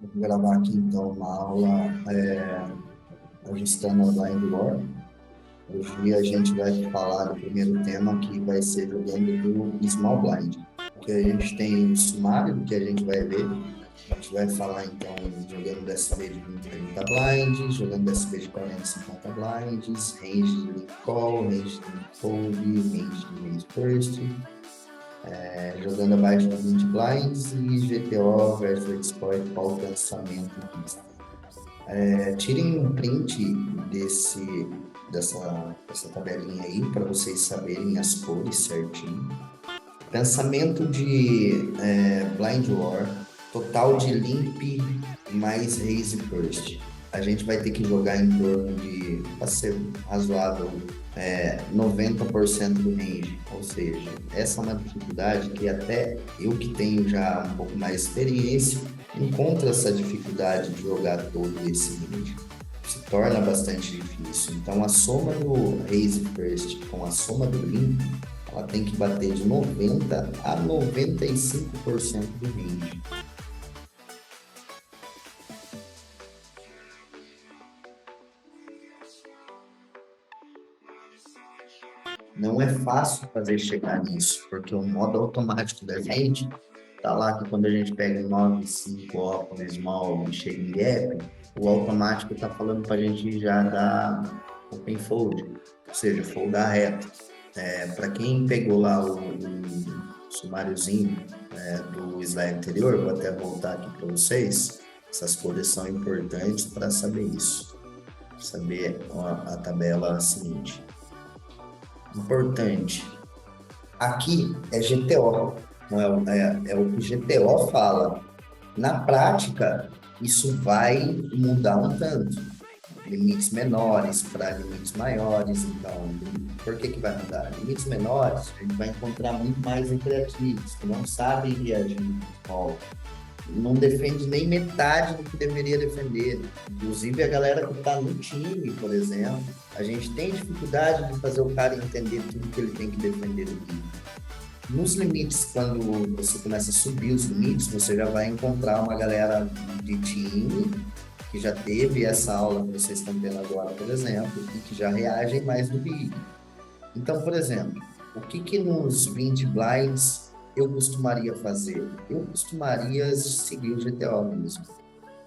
Vou gravar aqui então uma aula ajustando a Blind War. Hoje a gente vai falar do primeiro tema que vai ser jogando do Small Blind. Que a gente tem o sumário do que a gente vai ver. A gente vai falar então jogando DSB de 20 a 30 blinds, jogando DSB de 40 a 50 blinds, range de link call, range de link fold, range de raise first, jogando abaixo de 20 blinds e GTO versus exploit, qual o pensamento disso. Tirem um print dessa tabelinha aí para vocês saberem as cores certinho. Pensamento de Blind War, total de limp mais raise first. A gente vai ter que jogar em torno de, para ser razoável, 90% do range. Ou seja, essa é uma dificuldade que até eu que tenho já um pouco mais de experiência, encontro essa dificuldade de jogar todo esse range. Se torna bastante difícil. Então, a soma do raise first com a soma do limp, ela tem que bater de 90% a 95% do range. Não é fácil fazer chegar nisso, porque o modo automático da gente tá lá que quando a gente pega 9, 5, open, small e chega em gap, o automático tá falando para a gente já dar open fold, ou seja, foldar reto. Para quem pegou lá o sumáriozinho do slide anterior, vou até voltar aqui para vocês, essas cores são importantes para saber isso, saber a tabela seguinte. Importante. Aqui é GTO, não é o que GTO fala. Na prática, isso vai mudar um tanto. Limites menores para limites maiores, então, por que vai mudar? Limites menores, a gente vai encontrar muito mais recreativos, que não sabem reagir no futebol, não defende nem metade do que deveria defender. Inclusive, a galera que está no time, por exemplo, a gente tem dificuldade de fazer o cara entender tudo que ele tem que defender do time. Nos limites, quando você começa a subir os limites, você já vai encontrar uma galera de time que já teve essa aula que vocês estão tendo agora, por exemplo, e que já reagem mais do big. Então, por exemplo, o que nos 20 blinds eu costumaria fazer? Eu costumaria seguir o GTO mesmo,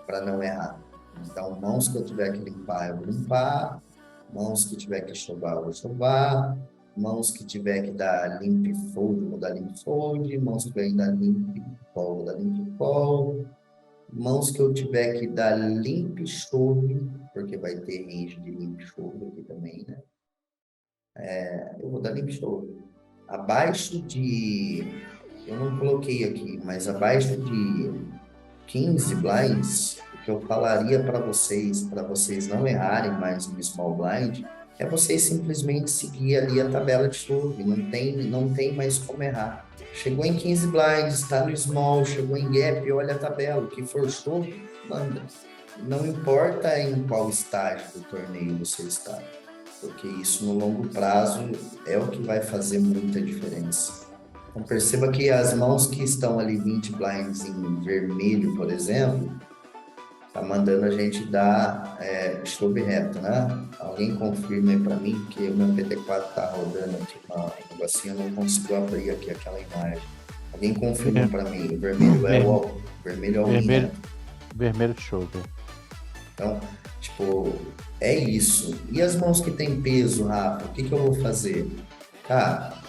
para não errar. Então, mãos que eu tiver que limpar, eu vou limpar. Mãos que tiver que chovar, eu vou chovar. Mãos que tiver que dar limp fold, eu vou dar limp fold. Mãos que tiver que dar limp call, eu vou dar limp call. Mãos que eu tiver que dar limp chove, porque vai ter range de limp chove aqui também, né? Eu vou dar limp chove. Abaixo de... Eu não coloquei aqui, mas abaixo de 15 blinds, o que eu falaria para vocês não errarem mais no small blind, é vocês simplesmente seguir ali a tabela de chove, não tem mais como errar. Chegou em 15 blinds, está no small, chegou em gap, olha a tabela, o que for chove, manda. Não importa em qual estágio do torneio você está, porque isso no longo prazo é o que vai fazer muita diferença. Então, perceba que as mãos que estão ali 20 blinds em vermelho, por exemplo, tá mandando a gente dar chove reto, né? Alguém confirma aí para mim que o meu PT4 tá rodando aqui no negocinho, eu não consigo abrir aqui aquela imagem. Alguém confirma para mim, o vermelho é o vermelho é o vermelho, vermelho chove. Então, tipo, é isso. E as mãos que tem peso, Rafa, o que eu vou fazer? Cara,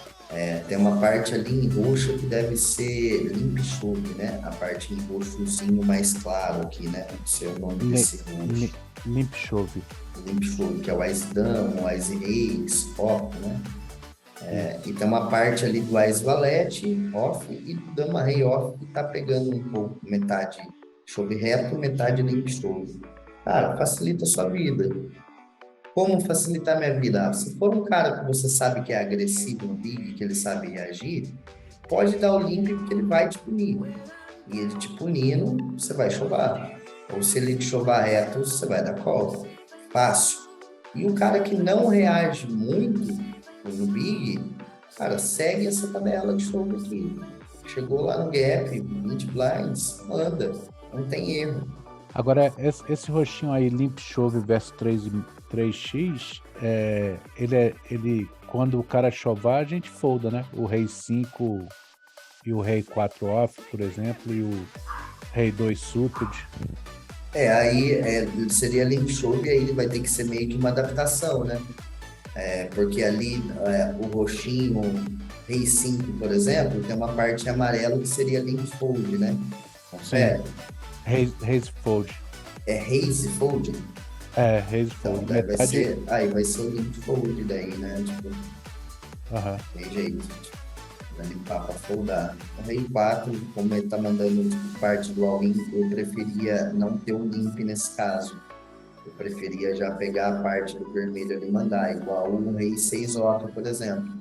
tem uma parte ali em roxo que deve ser limp chope, né? A parte em roxozinho mais claro aqui, né? Não sei o nome desse roxo. Limp chove. Limp chope, que é o Ice Dama, o Ice Reis, off, né? E tem uma parte ali do Ice Valete, off, e do Dama Rei off, que tá pegando um pouco, metade chove reto, metade limp chove. Cara, facilita a sua vida. Como facilitar minha vida? Se for um cara que você sabe que é agressivo no big, que ele sabe reagir, pode dar o limp porque ele vai te punir. E ele te punindo, você vai chovar. Ou se ele te chovar reto, você vai dar call. Fácil. E o cara que não reage muito no big, cara, segue essa tabela de chover aqui. Chegou lá no gap, 20 blinds, manda. Não tem erro. Agora, esse roxinho aí, Limp Shove versus 3x, ele, quando o cara chovar, a gente folda, né? O rei 5 e o rei 4 off, por exemplo, e o rei 2 suited. Aí seria Link Show e aí ele vai ter que ser meio que uma adaptação, né? Porque ali o roxinho, Rei 5, por exemplo, tem uma parte amarela que seria Link Fold, né? Sim, Confere? Raise Fold. É Haze Fold? Raise Então, Fold. daí Metade. vai ser o Link Fold daí, né? Tipo, Aham. tem jeito. Vai limpar para foldar. O Rei 4, como ele tá mandando tipo, parte do all-in, eu preferia não ter um limp nesse caso. Eu preferia já pegar a parte do vermelho ali e mandar, igual um rei 6 oca, por exemplo.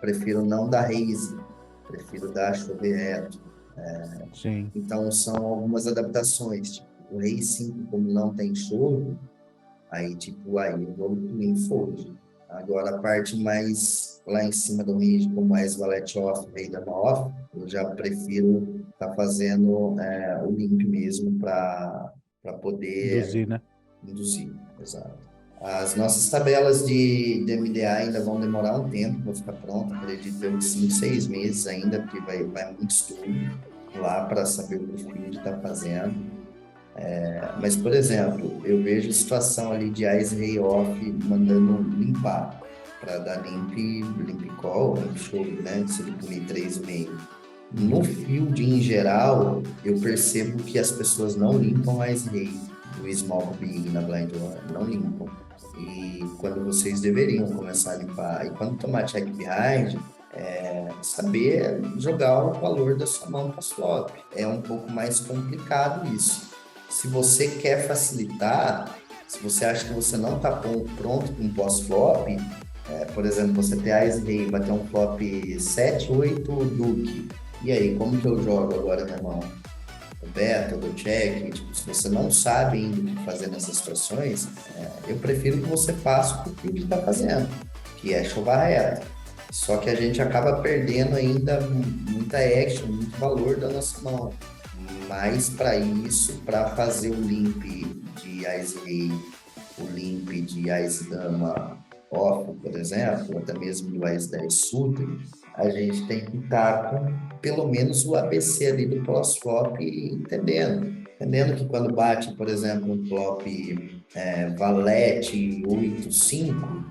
Prefiro não dar raise, prefiro dar chover reto. Sim. Então, são algumas adaptações. Tipo, o rei 5 como não tem choro, aí, tipo, aí eu vou em fold. Agora, a parte mais lá em cima do range, como mais valete off, rei dama off, eu já prefiro estar fazendo o limp mesmo para poder Induzir, né? induzir, exato. As nossas tabelas de MDA ainda vão demorar um tempo para ficar pronta, acredito eu, de 5, 6 meses ainda, porque vai muito estudo lá para saber o que o field está fazendo. Mas, por exemplo, eu vejo situação ali de Ice Ray Off mandando limpar, para dar limp call, limp show, né? Se ele punir 3,5. No Uhum. field em geral, eu percebo que as pessoas não limpam Ice Ray do Small Big na Blind One, não limpam. E quando vocês deveriam começar a limpar. E quando tomar check behind, saber jogar o valor da sua mão para flop. É um pouco mais complicado isso. Se você quer facilitar, se você acha que você não está pronto com um pós-flop, por exemplo, você tem Ice Rei, bater um flop 7, 8, Duke. E aí, como que eu jogo agora, meu irmão? Do beta, do check? Tipo, se você não sabe ainda o que fazer nessas situações, eu prefiro que você faça o que o está fazendo, que é chovar reto. Só que a gente acaba perdendo ainda muita action, muito valor da nossa mão. Mas para isso, para fazer o limp de Ice Rei, o limp de Ice Dama off, por exemplo, ou até mesmo do Ice 10 Suited, a gente tem que estar com pelo menos o ABC ali do pós-flop entendendo. Entendendo que quando bate, por exemplo, um flop valete 8-5,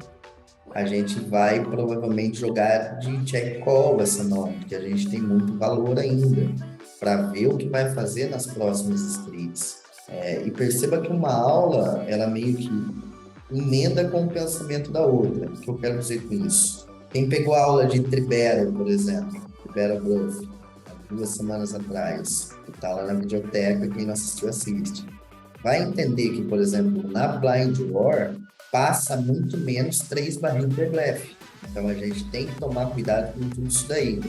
a gente vai provavelmente jogar de check call essa mão, porque a gente tem muito valor ainda para ver o que vai fazer nas próximas streets. E perceba que uma aula, ela meio que emenda com o pensamento da outra. O que eu quero dizer com isso? Quem pegou a aula de Tribera, por exemplo, Tribera Bluff, há 2 semanas atrás, que está lá na videoteca, quem não assistiu, assiste. Vai entender que, por exemplo, na Blind War, passa muito menos 3 barris per blefe. Então, a gente tem que tomar cuidado com tudo isso daí,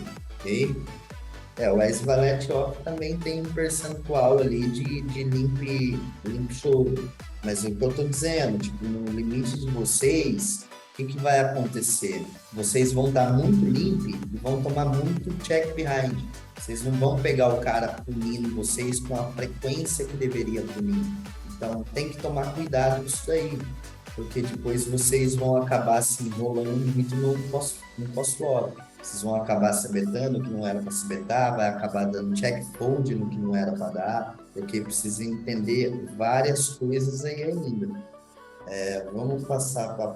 ok? O Ice Valete Off também tem um percentual ali de limp show. Mas o que eu estou dizendo, tipo, no limite de vocês, o que vai acontecer? Vocês vão dar muito limp e vão tomar muito check behind. Vocês não vão pegar o cara punindo vocês com a frequência que deveria punir. Então, tem que tomar cuidado com isso aí, porque depois vocês vão acabar se enrolando muito no pós-flop. Vocês vão acabar se betando o que não era para se betar, vai acabar dando check fold no que não era para dar, porque precisa entender várias coisas aí ainda. Vamos passar para a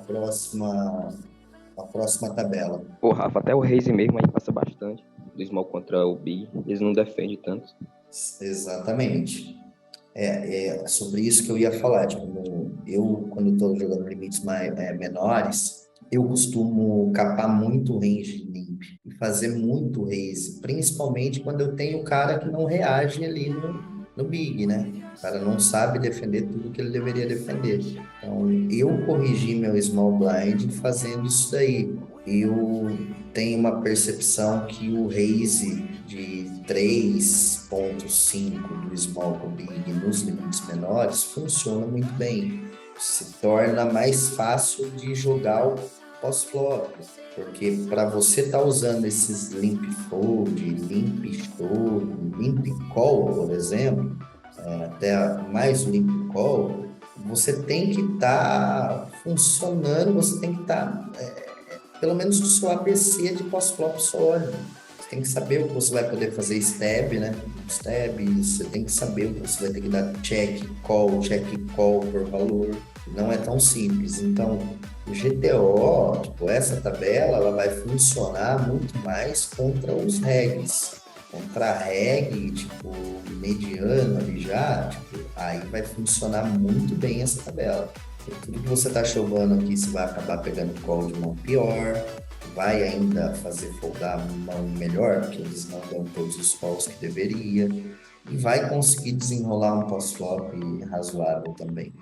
próxima tabela. Pô, Rafa, até o Raze mesmo aí passa bastante. Do Small contra o Big. Eles não defendem tanto. Exatamente. Sobre isso que eu ia falar. Tipo, quando estou jogando limites menores, eu costumo capar muito range limp e fazer muito raise, principalmente quando eu tenho o cara que não reage ali no big, né? O cara não sabe defender tudo que ele deveria defender. Então, eu corrigi meu small blind fazendo isso daí. Eu tenho uma percepção que o raise de 3,5 do small para o big nos limites menores funciona muito bem. Se torna mais fácil de jogar o pós-flop, porque para você estar usando esses limp fold, limp show, limp call, por exemplo, até mais o limp call, você tem que estar funcionando, você tem que estar, pelo menos o seu ABC de pós-flop sólido. Você tem que saber o que você vai poder fazer stab, né? Stab, você tem que saber o que você vai ter que dar check call por valor. Não é tão simples. Então, o GTO, tipo, essa tabela, ela vai funcionar muito mais contra os regs. Contra a reg, tipo, mediano ali já, tipo, aí vai funcionar muito bem essa tabela. Porque tudo que você tá chovando aqui, você vai acabar pegando call de mão pior, vai ainda fazer foldar mão melhor, porque eles não dão todos os calls que deveria, e vai conseguir desenrolar um pós-flop razoável também.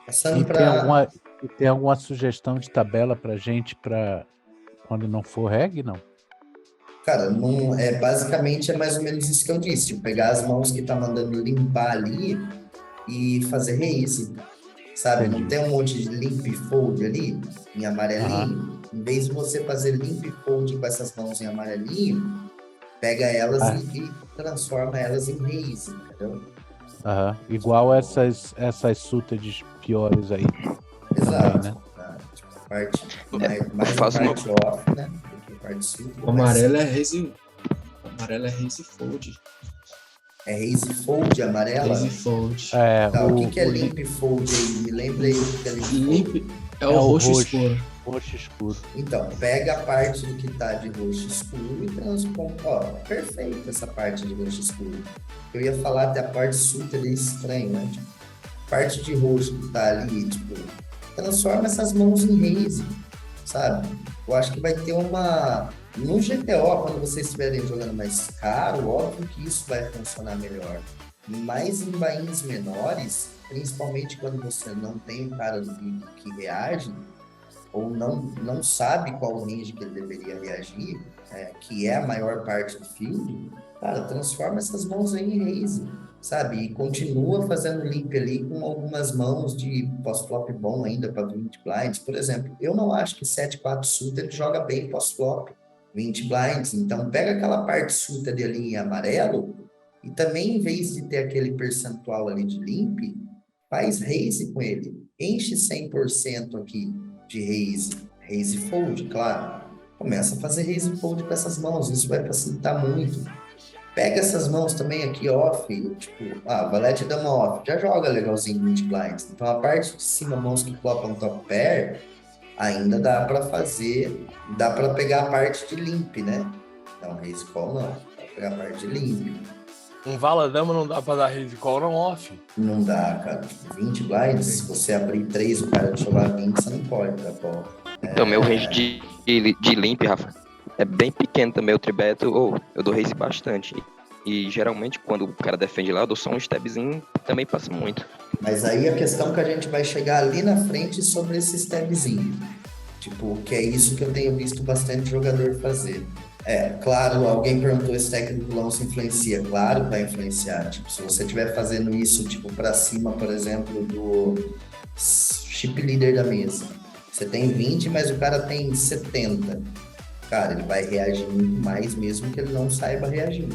E Passando tem para. alguma, e tem alguma sugestão de tabela pra gente para quando não for reg, não? Cara, não, basicamente é mais ou menos isso que eu disse, tipo, pegar as mãos que tá mandando limpar ali e fazer raise, sabe? Não Entendi. tem um monte de limp fold ali, em Aham, amarelinho? Em vez de você fazer limp fold com essas mãos em amarelinho, pega elas ah, e transforma elas em raise, entendeu? aham. Igual essas suites piores aí também, Exato. né? Tá? Tipo, a parte, Eu mais a faço uma. parte off, né? Do que a parte suit, O amarelo é Raze Fold. é raise fold amarela? Raze Fold. É, Tá, o que que é o limp fold aí? Me lembra aí o que que é limp fold. Limp é o roxo escuro. roxo escuro. Então, pega a parte do que tá de roxo escuro e transforma. Ó, perfeito essa parte de roxo escuro. Eu ia falar até a parte super estranha, né? Tipo, parte de roxo que tá ali, tipo, transforma essas mãos em raise, sabe? Eu acho que vai ter uma. No GTO, quando vocês estiverem jogando mais caro, óbvio que isso vai funcionar melhor. Mas em bains menores, principalmente quando você não tem um cara que reage, ou não sabe qual range que ele deveria reagir, que é a maior parte do field, cara, transforma essas mãos aí em raise, sabe? E continua fazendo limp ali com algumas mãos de pós-flop bom ainda para 20 blinds. Por exemplo, eu não acho que 7-4 suited joga bem pós-flop, 20 blinds. Então, pega aquela parte suited ali em amarelo e também, em vez de ter aquele percentual ali de limp, faz raise com ele. Enche 100% aqui de raise fold, claro. Começa a fazer raise fold com essas mãos, isso vai facilitar muito. Pega essas mãos também aqui off, tipo, valete dama off, já joga legalzinho 20 blinds. Então a parte de cima, mãos que flopam top pair, ainda dá para fazer, dá para pegar a parte de limp, né? Não, raise call não, dá pra pegar a parte de limp. Um Vala-Dama não dá pra dar raise call não off. Não dá, cara. Tipo, 20 blinds, se você abrir 3, o cara te jogar 20, você não pode dar call. Então, meu range de limp, Rafa, é bem pequeno também. O tribeto, eu dou raise bastante. E geralmente, quando o cara defende lá, eu dou só um stabzinho, também passa muito. Mas aí a questão que a gente vai chegar ali na frente sobre esse stabzinho. Tipo, que é isso que eu tenho visto bastante jogador fazer. Claro, alguém perguntou se técnico não se influencia. Claro que vai influenciar. Tipo, se você estiver fazendo isso, tipo, para cima, por exemplo, do chip leader da mesa. Você tem 20, mas o cara tem 70. Cara, ele vai reagir muito mais mesmo que ele não saiba reagir.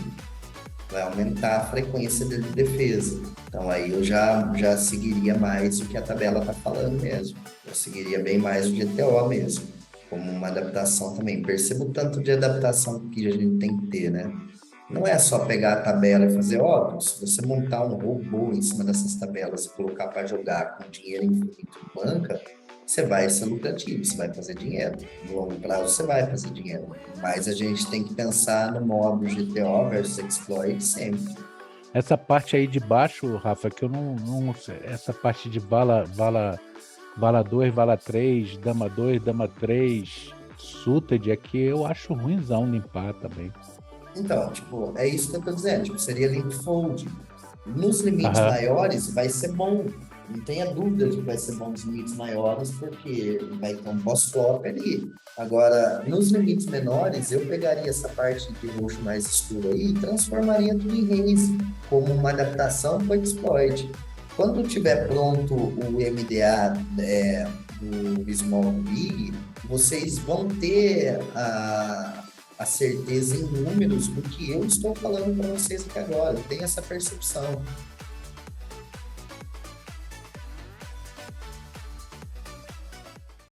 Vai aumentar a frequência dele de defesa. Então aí eu já seguiria mais o que a tabela está falando mesmo. Eu seguiria bem mais o GTO mesmo, como uma adaptação também. Perceba o tanto de adaptação que a gente tem que ter, né? Não é só pegar a tabela e fazer, óbvio, se você montar um robô em cima dessas tabelas e colocar para jogar com dinheiro infinito em banca, você vai ser lucrativo, você vai fazer dinheiro. No longo prazo, você vai fazer dinheiro. Mas a gente tem que pensar no modo GTO versus exploit sempre. Essa parte aí de baixo, Rafa, que eu não sei, essa parte de vala 2, vala 3, dama 2, dama 3, suited, é que eu acho ruimzão limpar também. Então, tipo, é isso que eu tô dizendo. Tipo, seria limp fold. Nos limites Aham. maiores, vai ser bom. Não tenha dúvida de que vai ser bom nos limites maiores, porque vai ter um pós-flop ali. Agora, nos limites menores, eu pegaria essa parte de roxo mais escuro aí e transformaria tudo em raise, como uma adaptação para exploit. Quando tiver pronto o MDA do Small Big, vocês vão ter a certeza em números do que eu estou falando para vocês aqui agora. Eu tenho essa percepção.